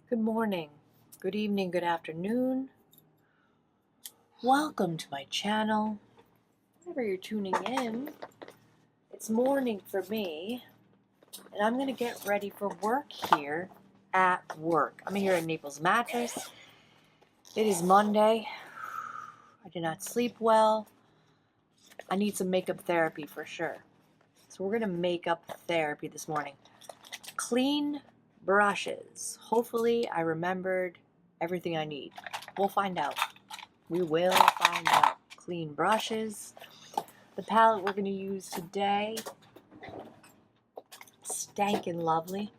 Good morning, good evening, good afternoon. Welcome to my channel. Whenever you're tuning in, it's morning for me, and I'm going to get ready for work here at work. I'm here at Naples Mattress. It is Monday. I did not sleep well. I need some makeup therapy for sure. So we're going to makeup therapy this morning. Clean brushes. Hopefully I remembered everything I need. We'll find out. We will find out. Clean brushes. The palette we're going to use today, Stankin' Lovely.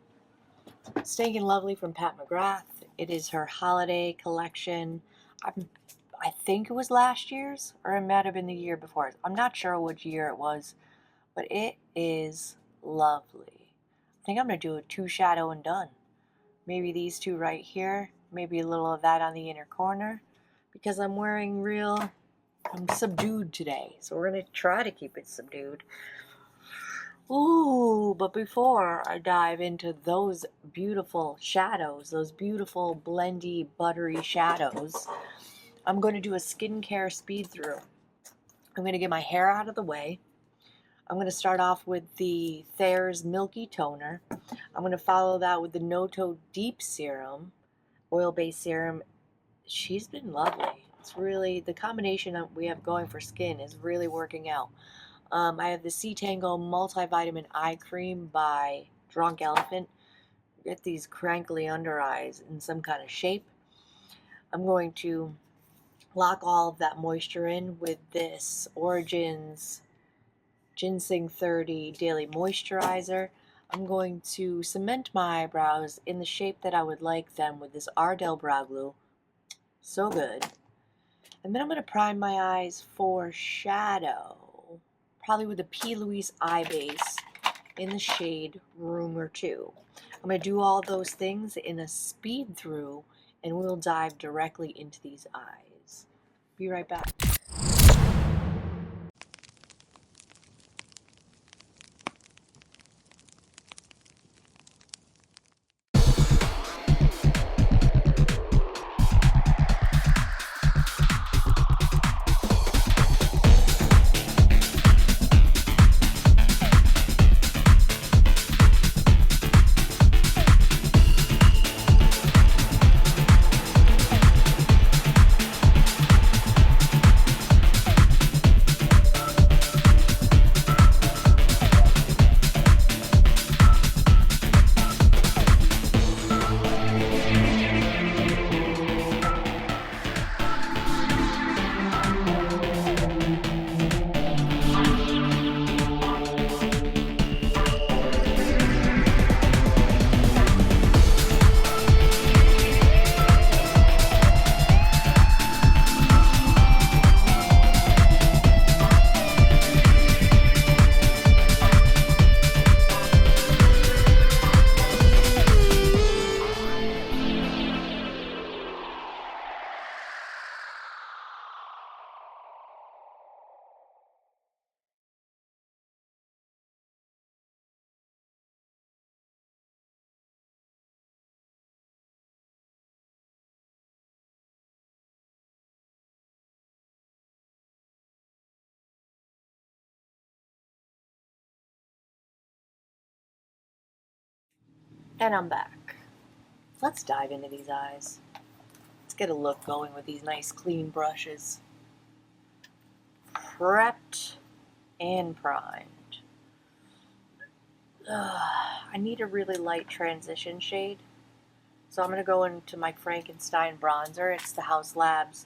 Stankin' Lovely from Pat McGrath. It is her holiday collection. I think it was last year's, or it might have been the year before. I'm not sure which year it was, but it is lovely. I think I'm going to do a 2 shadow and done. Maybe these two right here. Maybe a little of that on the inner corner. Because I'm subdued today. So we're going to try to keep it subdued. Ooh, but before I dive into those beautiful shadows, those beautiful blendy, buttery shadows, I'm going to do a skincare speed through. I'm going to get my hair out of the way. I'm going to start off with the Thayer's Milky Toner. I'm going to follow that with the Noto Deep Serum, oil-based serum. She's been lovely. It's really, the combination that we have going for skin is really working out. I have the C-Tango Multivitamin Eye Cream by Drunk Elephant. Get these crankly under eyes in some kind of shape. I'm going to lock all of that moisture in with this Origins Ginseng 30 Daily Moisturizer. I'm going to cement my eyebrows in the shape that I would like them with this Ardell Brow Glue. So good. And then I'm going to prime my eyes for shadow. Probably with a Louise Eye Base in the shade Room or 2. I'm going to do all those things in a speed through, and we'll dive directly into these eyes. Be right back. And I'm back. Let's dive into these eyes. Let's get a look going with these nice clean brushes. Prepped and primed. I need a really light transition shade. So I'm going to go into my Frankenstein bronzer. It's the Haus Labs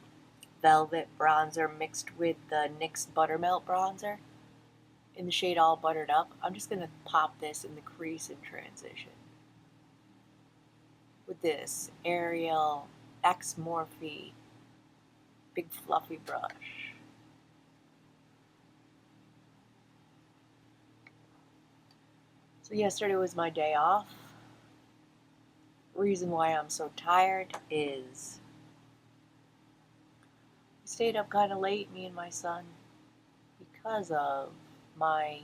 Velvet Bronzer mixed with the NYX Buttermelt Bronzer in the shade All Buttered Up. I'm just going to pop this in the crease and transition with this Ariel X Morphe big fluffy brush. So yesterday was my day off. Reason why I'm so tired is we stayed up kind of late, me and my son, because of my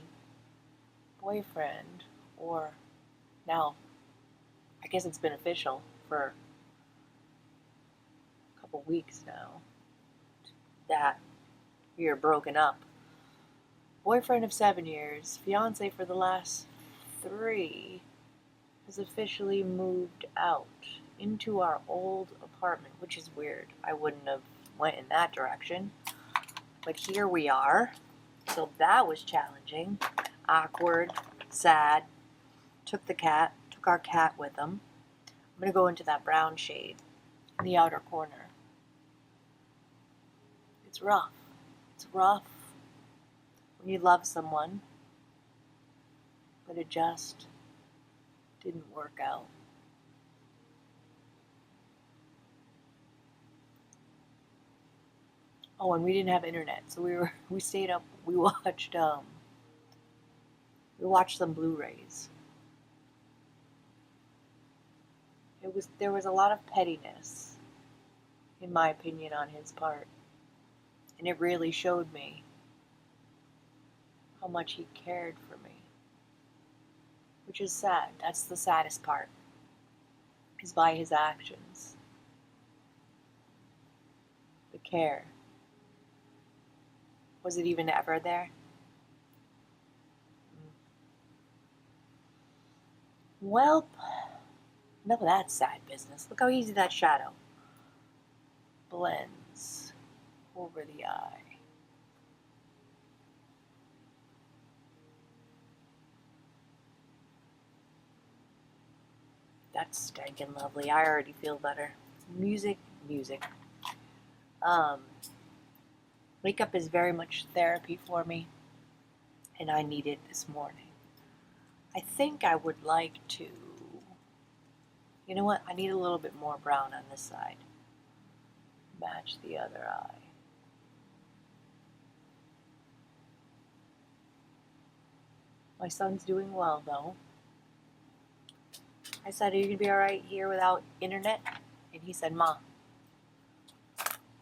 boyfriend, or now I guess it's been official for couple weeks now that we are broken up. Boyfriend of 7 years, fiance for the last 3, has officially moved out into our old apartment, which is weird. I wouldn't have went in that direction, but here we are. So that was challenging, awkward, sad. Took our cat with him. I'm gonna go into that brown shade in the outer corner. It's rough. It's rough when you love someone, but it just didn't work out. Oh, and we didn't have internet, so we stayed up. We watched some Blu-rays. There was a lot of pettiness, in my opinion, on his part, and it really showed me how much he cared for me, which is sad. That's the saddest part, is by his actions. The care. Was it even ever there? Well, enough of that sad business. Look how easy that shadow blends over the eye. That's stinking lovely. I already feel better. Music. Makeup is very much therapy for me, and I need it this morning. I think I would like to, you know what, I need a little bit more brown on this side. Match the other eye. My son's doing well, though. I said, are you going to be all right here without internet? And he said, Ma,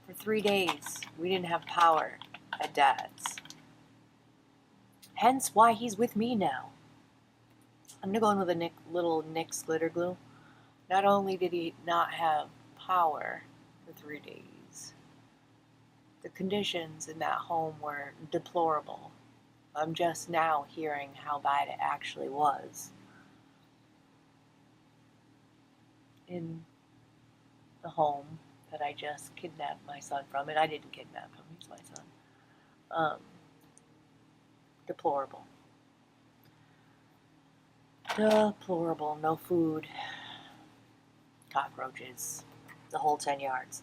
for 3 days, we didn't have power at Dad's. Hence why he's with me now. I'm going to go in with a little NYX glitter glue. Not only did he not have power for 3 days, the conditions in that home were deplorable. I'm just now hearing how bad it actually was in the home that I just kidnapped my son from. And I didn't kidnap him, he's my son. Deplorable. Deplorable. No food, cockroaches, the whole 10 yards.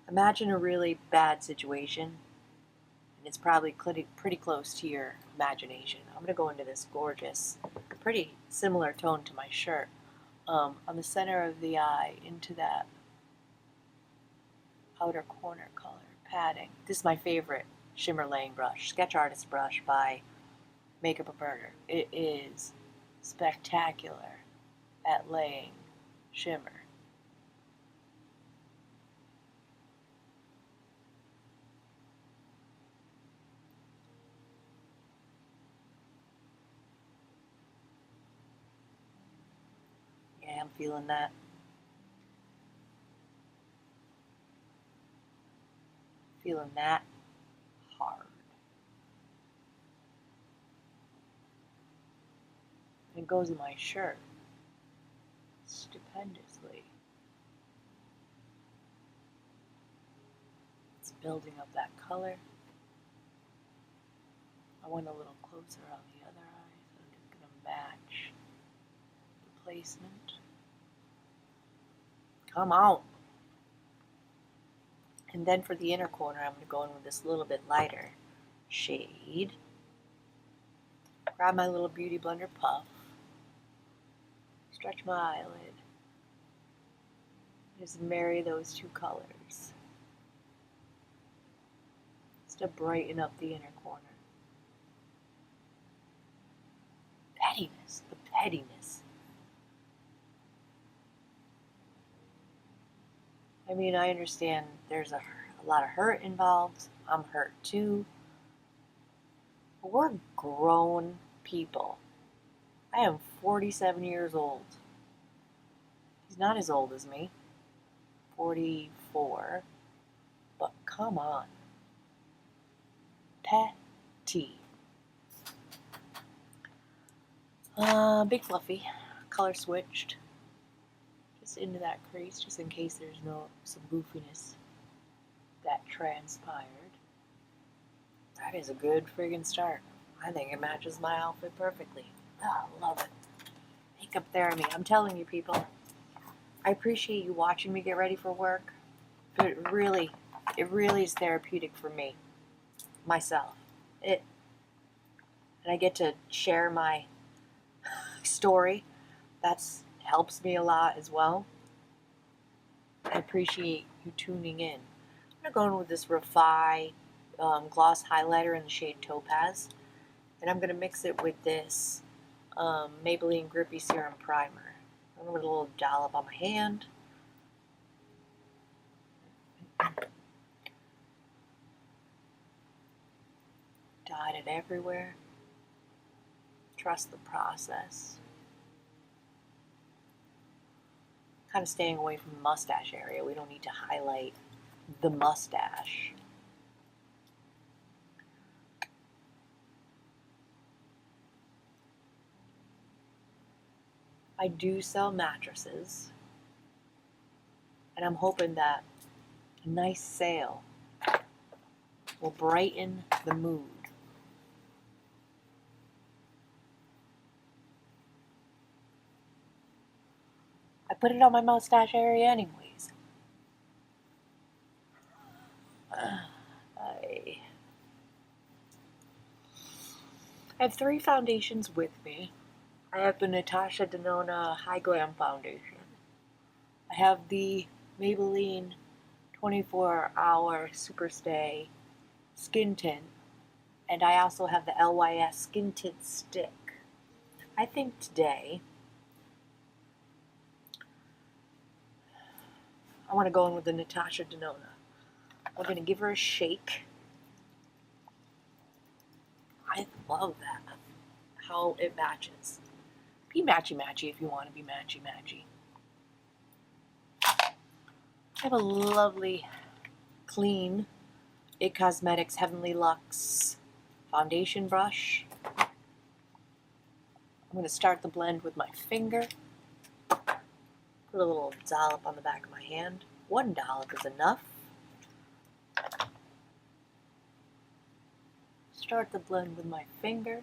Imagine a really bad situation, and it's probably pretty close to your imagination. I'm going to go into this gorgeous, pretty similar tone to my shirt, on the center of the eye, into that outer corner color, padding. This is my favorite shimmer laying brush, Sketch Artist brush by Makeup a Murder. It is spectacular at laying shimmer. Yeah, I'm feeling that. Feeling that hard. And it goes in my shirt stupendously. It's building up that color. I went a little closer on the other eye, so I'm just going to match the placement. Come on. And then for the inner corner, I'm going to go in with this little bit lighter shade. Grab my little Beauty Blender puff. Stretch my eyelid. Just marry those two colors. Just to brighten up the inner corner. Pettiness. The pettiness. I mean, I understand there's a lot of hurt involved. I'm hurt too. But we're grown people. I am 47 years old. He's not as old as me. 44. Come on. Petty. Big Fluffy. Color switched. Just into that crease, just in case there's some goofiness that transpired. That is a good friggin' start. I think it matches my outfit perfectly. Oh, love it. Makeup therapy. I'm telling you, people. I appreciate you watching me get ready for work. But it really is therapeutic for me. Myself. And I get to share my story. That helps me a lot as well. I appreciate you tuning in. I'm going to go in with this Refi gloss highlighter in the shade Topaz. And I'm going to mix it with this Maybelline Grippy Serum Primer. I'm going to put a little dollop on my hand. Dot it everywhere. Trust the process. Kind of staying away from the mustache area. We don't need to highlight the mustache. I do sell mattresses, and I'm hoping that a nice sale will brighten the mood. I put it on my mustache area anyways. I have 3 foundations with me. I have the Natasha Denona High Glam Foundation. I have the Maybelline 24-Hour Superstay Skin Tint. And I also have the LYS Skin Tint Stick. I think today I want to go in with the Natasha Denona. We're going to give her a shake. I love that. How it matches. Be matchy-matchy if you want to be matchy-matchy. I have a lovely, clean IT Cosmetics Heavenly Luxe foundation brush. I'm going to start the blend with my finger. Put a little dollop on the back of my hand. 1 dollop is enough. Start the blend with my finger.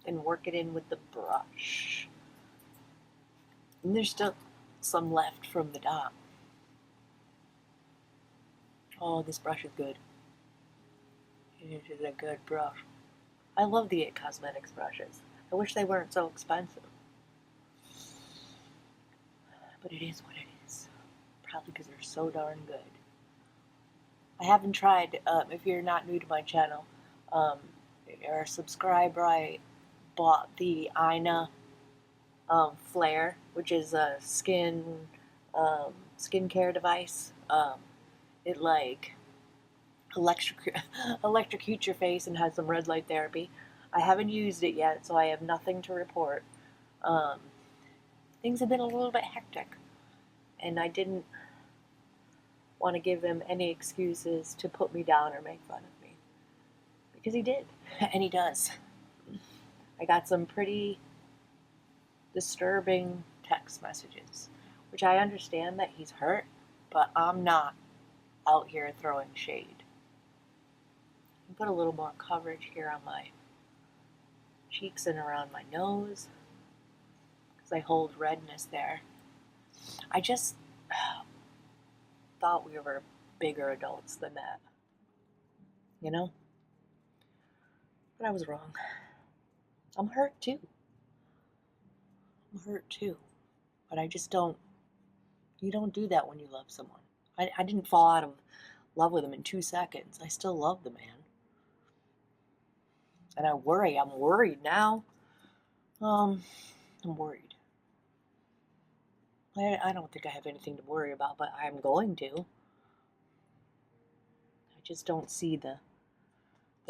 And work it in with the brush. And there's still some left from the dot. Oh, this brush is good. It is a good brush. I love the IT Cosmetics brushes. I wish they weren't so expensive. But it is what it is. Probably because they're so darn good. I haven't tried, if you're not new to my channel, or a subscriber, I bought the Ina Flare, which is a skincare device. It like electrocutes your face and has some red light therapy. I haven't used it yet, so I have nothing to report. Things have been a little bit hectic, and I didn't want to give him any excuses to put me down or make fun of me, because he did, and he does. I got some pretty disturbing text messages, which I understand that he's hurt, but I'm not out here throwing shade. Put a little more coverage here on my cheeks and around my nose, because I hold redness there. I just thought we were bigger adults than that, you know? But I was wrong. I'm hurt too. But I just don't, you don't do that when you love someone. I didn't fall out of love with him in 2 seconds. I still love the man. And I'm worried now. I'm worried. I don't think I have anything to worry about, but I'm going to. I just don't see the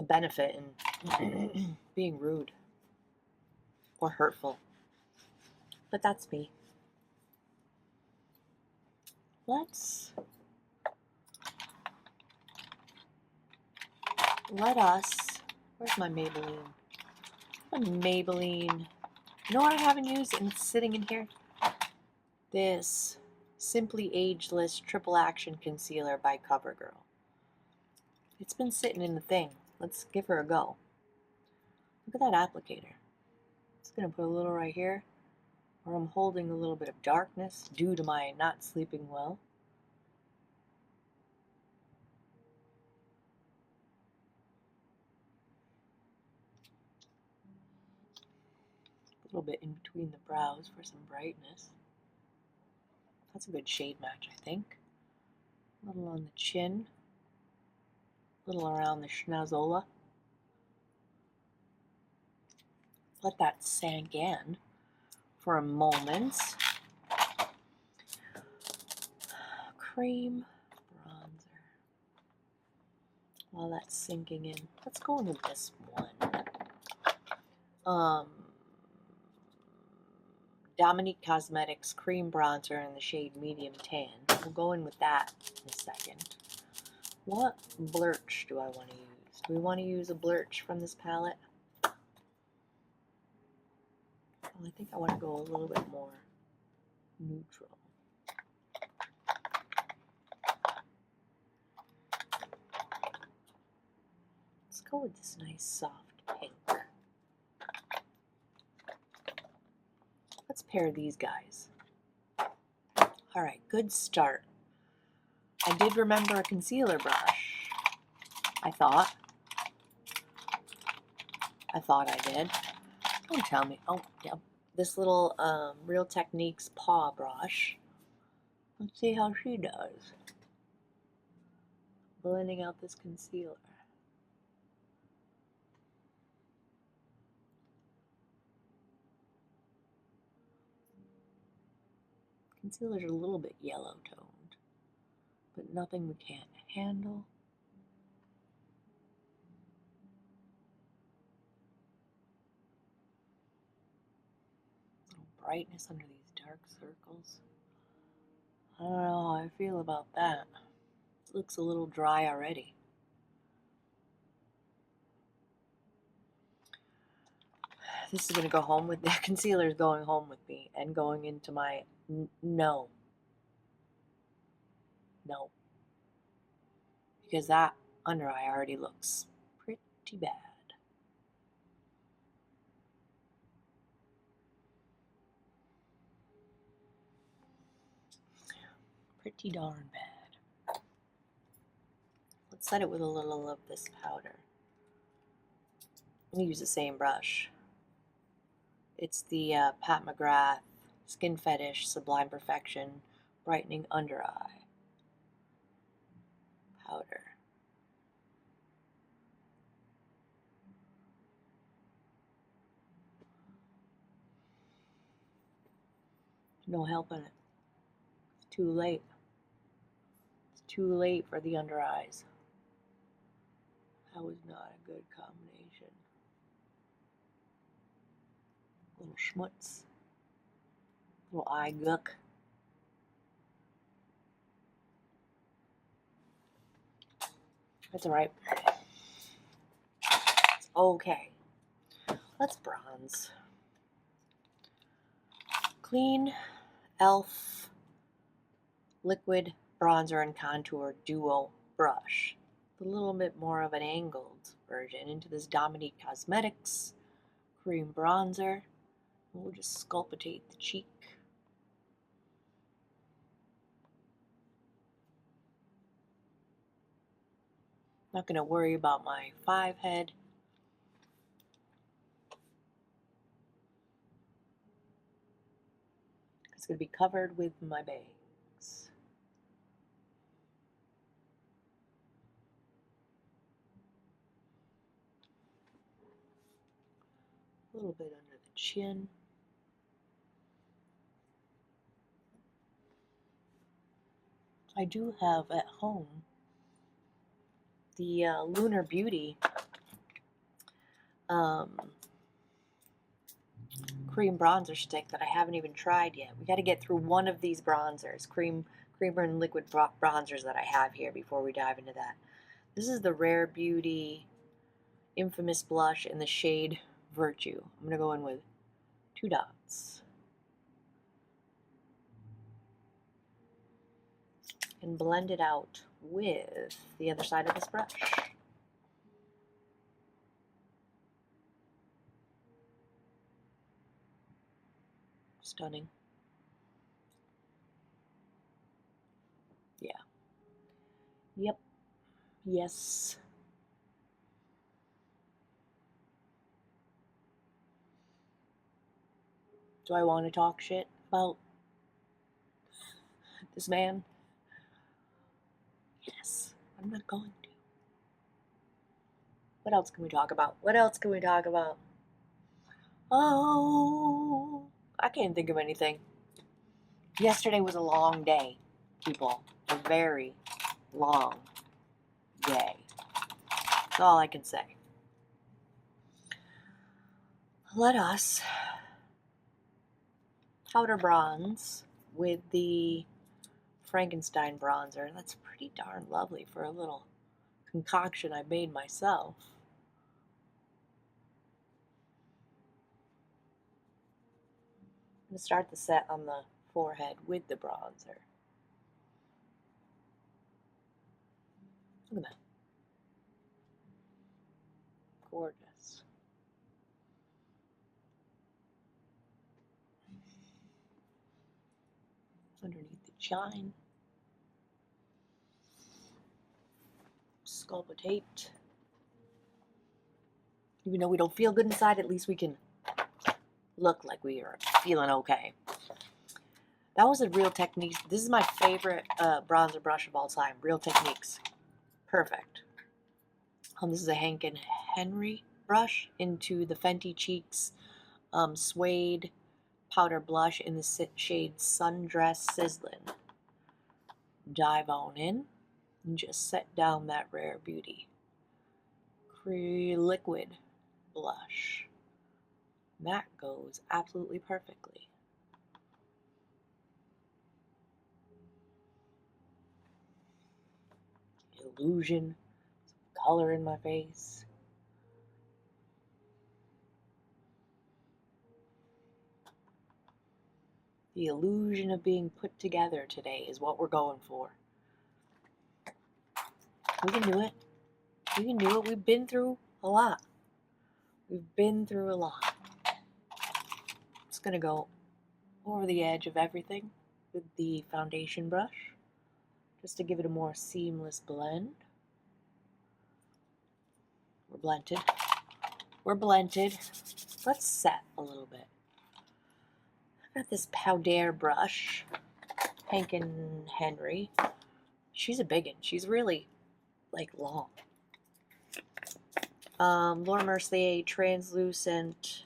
benefit in being rude or hurtful. But that's me. Let us, where's my Maybelline? My Maybelline, you know what I haven't used and it's sitting in here? This Simply Ageless Triple Action Concealer by CoverGirl. It's been sitting in the thing. Let's give her a go. Look at that applicator. Just gonna put a little right here where I'm holding a little bit of darkness due to my not sleeping well. A little bit in between the brows for some brightness. That's a good shade match, I think. A little on the chin. A little around the schnozola. Let that sink in for a moment. Cream bronzer. While that's sinking in, let's go in with this one. Dominique Cosmetics Cream Bronzer in the shade Medium Tan. We'll go in with that in a second. What blurch do I want to use? Do we want to use a blurch from this palette? Well, I think I want to go a little bit more neutral. Let's go with this nice soft pink. Let's pair these guys. All right, good start. I did remember a concealer brush. I thought I did. Don't tell me. Oh, yeah. This little Real Techniques paw brush. Let's see how she does. Blending out this concealer. Concealer's a little bit yellow toned, but nothing we can't handle. A little brightness under these dark circles. I don't know how I feel about that. It looks a little dry already. This is going to go home with, the concealer is going home with me and going into my, no. Because that under eye already looks pretty bad. Pretty darn bad. Let's set it with a little of this powder. I'm going to use the same brush. It's the Pat McGrath Skin Fetish Sublime Perfection Brightening Under Eye powder. No helping it. It's too late. It's too late for the under eyes. That was not a good combination. Little schmutz. Little eye gook. That's alright. It's okay. Let's bronze. Clean e.l.f. Liquid Bronzer and Contour Duo Brush. A little bit more of an angled version into this Dominique Cosmetics Cream Bronzer. We'll just sculptate the cheek. Not going to worry about my 5 head. It's going to be covered with my bangs. A little bit under the chin. I do have at home the Lunar Beauty cream bronzer stick that I haven't even tried yet. We got to get through one of these bronzers, creamer and liquid bronzers that I have here before we dive into that. This is the Rare Beauty Infamous Blush in the shade Virtue. I'm going to go in with 2 dots. And blend it out with the other side of this brush. Stunning. Yeah. Yep. Yes. Do I want to talk shit about this man? Yes. I'm not going to. What else can we talk about? What else can we talk about? Oh, I can't think of anything. Yesterday was a long day, people. A very long day. That's all I can say. Let us powder bronze with the Frankenstein bronzer. That's pretty darn lovely for a little concoction I made myself. I'm going to start the set on the forehead with the bronzer. Look at that. Gorgeous. Underneath the shine. Sculptate. Even though we don't feel good inside, at least we can look like we are feeling okay. That was a Real Techniques. This is my favorite bronzer brush of all time. Real Techniques. Perfect. This is a Hank and Henry brush into the Fenty Cheeks Suede Powder Blush in the shade Sundress Sizzlin'. Dive on in and just set down that Rare Beauty liquid blush. That goes absolutely perfectly. Illusion, some color in my face. The illusion of being put together today is what we're going for. We can do it. We can do it. We've been through a lot. We've been through a lot. It's going to go over the edge of everything with the foundation brush, just to give it a more seamless blend. We're blended. We're blended. Let's set a little bit. I've got this powder brush, Hank and Henry. She's a big one. She's really, like, long. Laura Mercier Translucent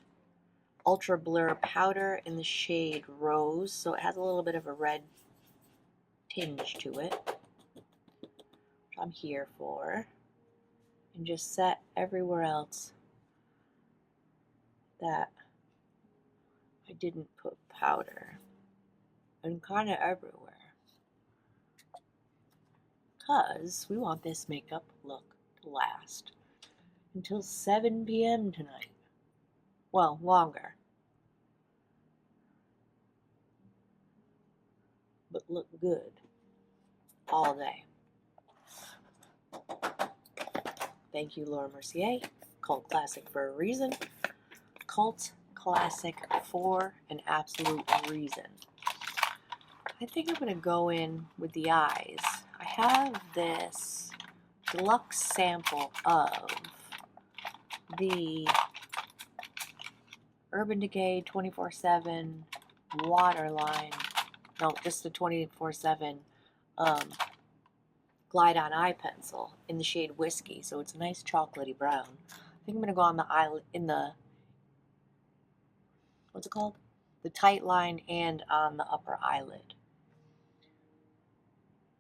Ultra Blur Powder in the shade Rose. So it has a little bit of a red tinge to it, which I'm here for. And just set everywhere else that I didn't put powder. And kind of everywhere. Because we want this makeup look to last until 7 p.m. tonight. Well, longer. But look good all day. Thank you, Laura Mercier. Cult classic for a reason. Cult classic for an absolute reason. I think I'm going to go in with the eyes. I have this deluxe sample of the Urban Decay 24/7 Waterline. No, just the 24/7 Glide On Eye Pencil in the shade Whiskey. So it's a nice chocolatey brown. I think I'm going to go on the eyelid, in the, what's it called? The tight line and on the upper eyelid.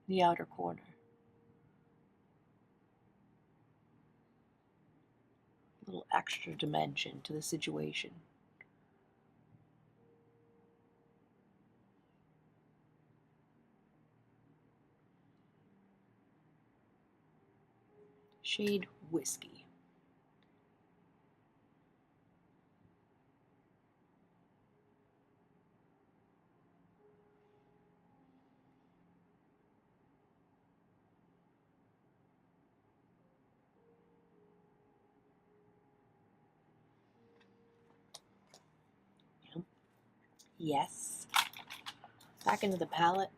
The outer corner. A little extra dimension to the situation. Shade Whiskey. Yes. Back into the palette.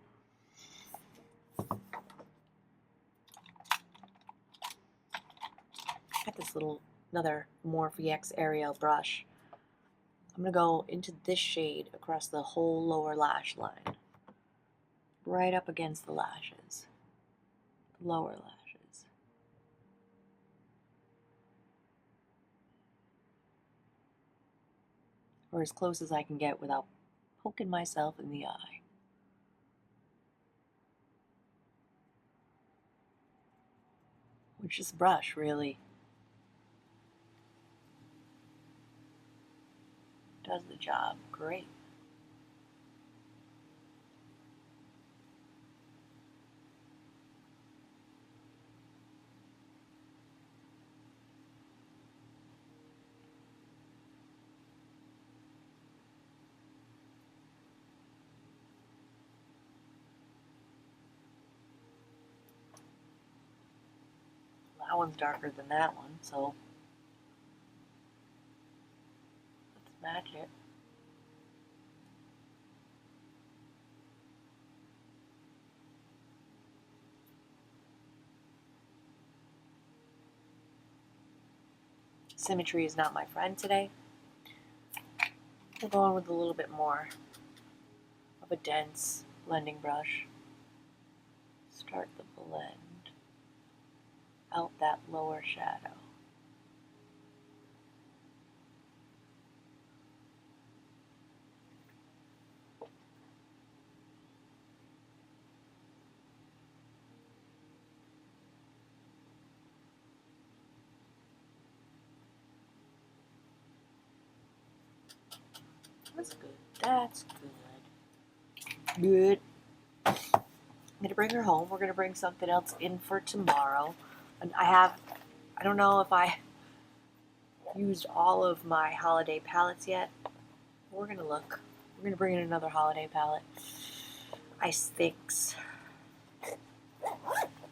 Got this little, another Morphe X Ariel brush. I'm going to go into this shade across the whole lower lash line. Right up against the lashes. Lower lashes. Or as close as I can get without poking myself in the eye. Which this brush really does the job great. That one's darker than that one, so let's match it. Symmetry is not my friend today. We're going with a little bit more of a dense blending brush. Start the blend out that lower shadow. That's good. That's good. Good. I'm going to bring her home. We're going to bring something else in for tomorrow. And I don't know if I used all of my holiday palettes yet. We're going to look. We're going to bring in another holiday palette. Ice thinks.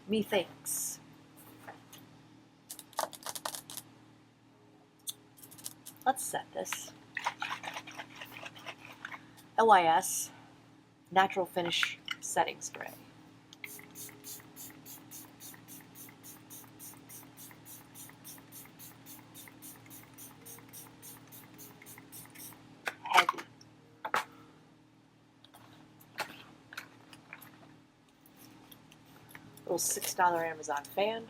Me thinks. Let's set this. LYS Natural Finish Setting Spray. Heavy. Little $6 Amazon fan.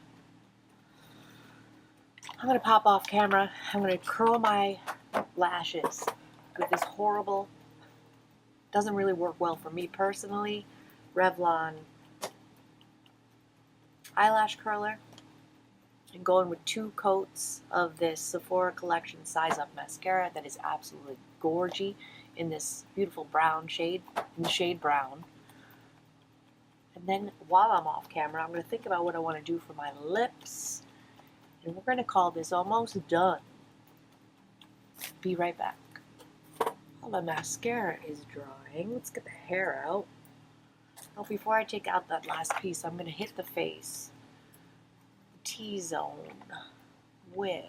I'm going to pop off camera. I'm going to curl my lashes with this horrible, doesn't really work well for me personally, Revlon eyelash curler. And going with 2 coats of this Sephora Collection Size Up mascara that is absolutely gorgy in this beautiful brown shade, in the shade brown. And then while I'm off camera, I'm going to think about what I want to do for my lips. And we're going to call this almost done. Be right back. While the mascara is drying, let's get the hair out. Oh, before I take out that last piece, I'm going to hit the face, the T-zone, with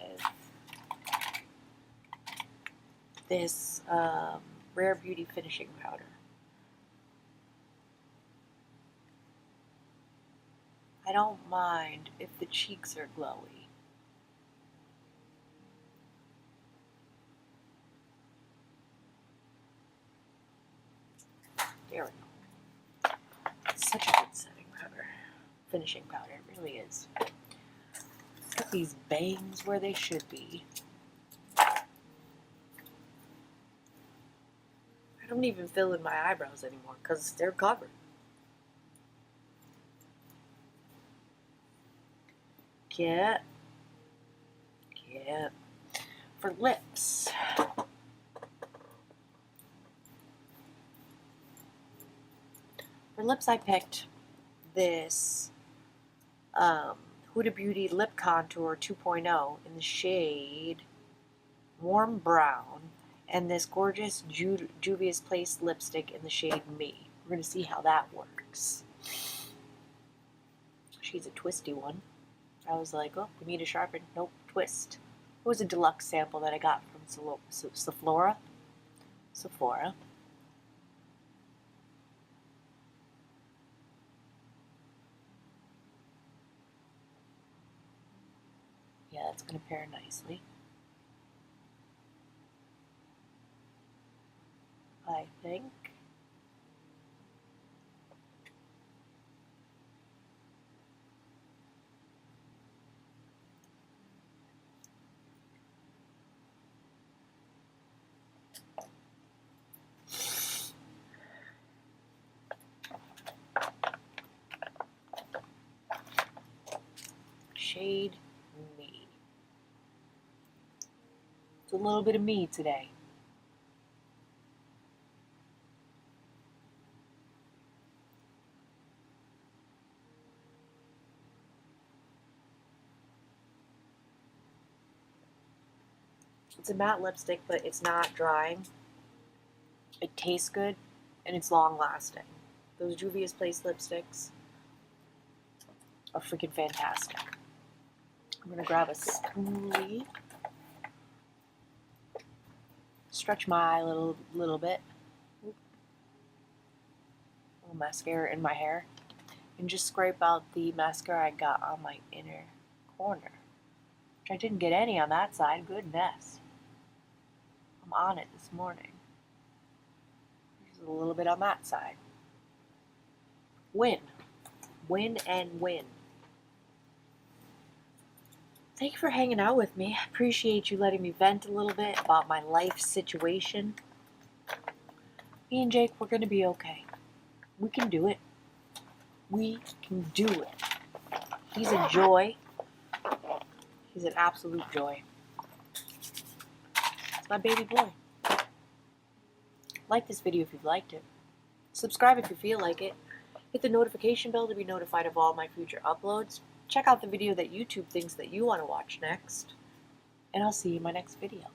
this Rare Beauty finishing powder. I don't mind if the cheeks are glowy. There we go. It's such a good setting powder. Finishing powder, it really is. Put these bangs where they should be. I don't even fill in my eyebrows anymore because they're covered. Get. For lips, I picked this Huda Beauty Lip Contour 2.0 in the shade Warm Brown, and this gorgeous Juvia's Place lipstick in the shade Me. We're going to see how that works. She's a twisty one. I was like, oh, we need a sharpen. Nope, twist. It was a deluxe sample that I got from Sephora. Yeah, that's going to pair nicely. I think. Shade Me. It's a little bit of me today. It's a matte lipstick, but it's not drying. It tastes good, and it's long-lasting. Those Juvia's Place lipsticks are freaking fantastic. I'm going to grab a spoolie, stretch my eye a little bit, a little mascara in my hair, and just scrape out the mascara I got on my inner corner. Which I didn't get any on that side. Goodness. I'm on it this morning. Just a little bit on that side. Win. Win and win. Thank you for hanging out with me. I appreciate you letting me vent a little bit about my life situation. Me and Jake, we're going to be okay. We can do it. We can do it. He's a joy. He's an absolute joy. It's my baby boy. Like this video if you've liked it. Subscribe if you feel like it. Hit the notification bell to be notified of all my future uploads. Check out the video that YouTube thinks that you want to watch next. And I'll see you in my next video.